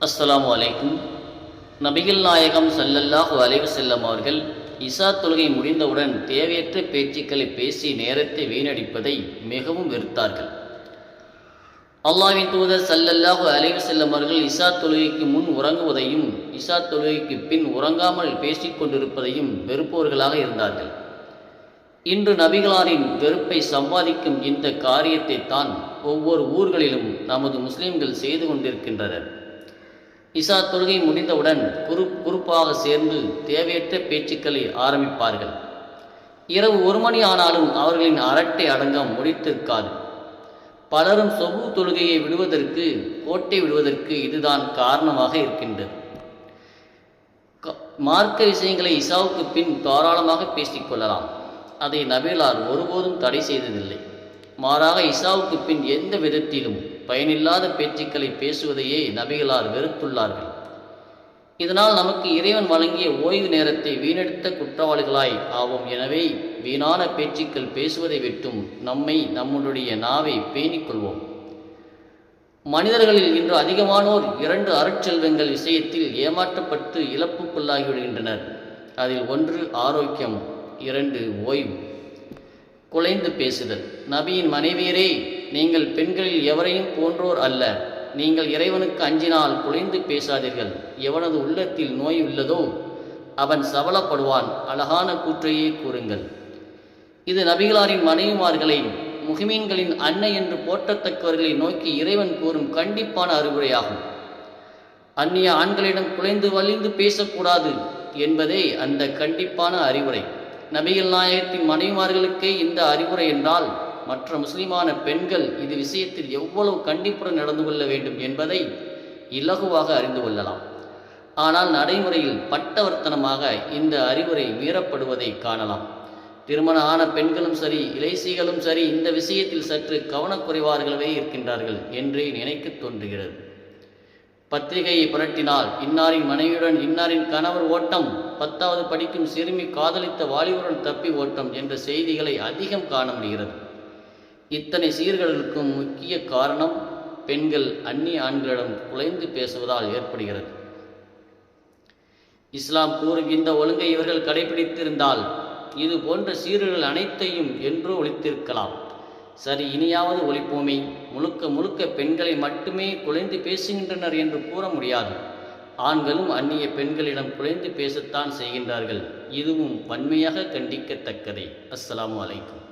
அஸ்ஸலாமு அலைக்கும். நபிகள் நாயகம் ஸல்லல்லாஹு அலைஹி வஸல்லம் அவர்கள் இஷா தொழுகை முடிந்தவுடன் தேவையற்ற பேச்சுக்களை பேசி நேரத்தை வீணடிப்பதை மிகவும் வெறுத்தார்கள். அல்லாஹ்வின் தூதர் ஸல்லல்லாஹு அலைஹி வஸல்லம் அவர்கள் இஷா தொழுகைக்கு முன் உறங்குவதையும் இஷா தொழுகைக்கு பின் உறங்காமல் பேசிக் கொண்டிருப்பதையும் வெறுப்பவர்களாக இருந்தார்கள். இன்று நபிகளாரின் வெறுப்பை சம்பாதிக்கும் இந்த காரியத்தை தான் ஒவ்வொரு ஊர்களிலும் நமது முஸ்லிம்கள் செய்து கொண்டிருக்கின்றனர். இஷா தொழுகை முடிந்தவுடன் குறுப்பாக சேர்ந்து தேவையற்ற பேச்சுக்களை ஆரம்பிப்பார்கள். இரவு 1 மணி ஆனாலும் அவர்களின் அரட்டை அடங்கம் முடித்திருக்காது. பலரும் சொபு தொழுகையை விடுவதற்கு கோட்டை விடுவதற்கு இதுதான் காரணமாக இருக்கின்றது. மார்க்க விஷயங்களை இஷாவுக்கு பின் தாராளமாக பேசிக்கொள்ளலாம். அதை நபிகளார் ஒருபோதும் தடை செய்ததில்லை. மாறாக இஷாவுக்கு பின் எந்த விதத்திலும் பயனில்லாத பேச்சுக்களை பேசுவதையே நபிகளார் வெறுத்துள்ளார்கள். இதனால் நமக்கு இறைவன் வழங்கிய ஓய்வு நேரத்தை வீணெடுத்த குற்றவாளிகளாய் ஆவோம். எனவே வீணான பேச்சுக்கள் பேசுவதை விட்டும் நம்முடைய நாவை பேணிக்கொள்வோம். மனிதர்களில் இன்று அதிகமானோர் 2 அருட்செல்வங்கள் விஷயத்தில் ஏமாற்றப்பட்டு இழப்புக்குள்ளாகிவிடுகின்றனர். அதில் 1 ஆரோக்கியம், 2 ஓய்வு. குலைந்து பேசுதல். நபியின் மனைவியரே, நீங்கள் பெண்களில் எவரையும் போன்றோர் அல்ல. நீங்கள் இறைவனுக்கு அஞ்சினால் குலைந்து பேசாதீர்கள். எவனது உள்ளத்தில் நோய் உள்ளதோ அவன் சபலப்படுவான். அழகான கூற்றையே கூறுங்கள். இது நபிகளாரின் மனைவிமார்களை முஹ்மின்களின் அன்னை என்று போற்றத்தக்கவர்களை நோக்கி இறைவன் கூறும் கண்டிப்பான அறிவுரையாகும். அந்நிய ஆண்களிடம் குலைந்து வலிந்து பேசக்கூடாது என்பதே அந்த கண்டிப்பான அறிவுரை. நபிகள் நாயகத்தின் மனைவிமார்களுக்கே இந்த அறிவுரை என்றால் மற்ற முஸ்லிமான பெண்கள் இது விஷயத்தில் எவ்வளவு கண்டிப்புடன் நடந்து கொள்ள வேண்டும் என்பதை இலகுவாக அறிந்து கொள்ளலாம். ஆனால் நடைமுறையில் பட்டவர்த்தனமாக இந்த அறிவுரை மீறப்படுவதை காணலாம். திருமணம் ஆன பெண்களும் சரி, இளைசிகளும் சரி, இந்த விஷயத்தில் சற்று கவனக்குறைவார்களவே இருக்கின்றார்கள் என்றே நினைக்க தோன்றுகிறது. பத்திரிகையை புரட்டினால் இன்னாரின் மனைவியுடன் இன்னாரின் கணவர் ஓட்டம், 10வது படிக்கும் சிறுமி காதலித்த வாலிபருடன் தப்பி ஓட்டம் என்ற செய்திகளை அதிகம் காண முடிகிறது. இத்தனை சீர்களுக்கும் முக்கிய காரணம் பெண்கள் அந்நிய ஆண்களிடம் குலைந்து பேசுவதால் ஏற்படுகிறது. இஸ்லாம் கூறும் இந்த ஒழுங்கை இவர்கள் கடைபிடித்திருந்தால் இது போன்ற சீர்கள் அனைத்தையும் என்றோ ஒழித்திருக்கலாம். சரி, இனியாவது ஒழிப்போமே. முழுக்க பெண்களை மட்டுமே குலைந்து பேசுகின்றனர் என்று கூற முடியாது. ஆண்களும் அந்நிய பெண்களிடம் குலைந்து பேசத்தான் செய்கின்றார்கள். இதுவும் வன்மையாக கண்டிக்கத்தக்கதே. அஸ்ஸலாமு அலைக்கும்.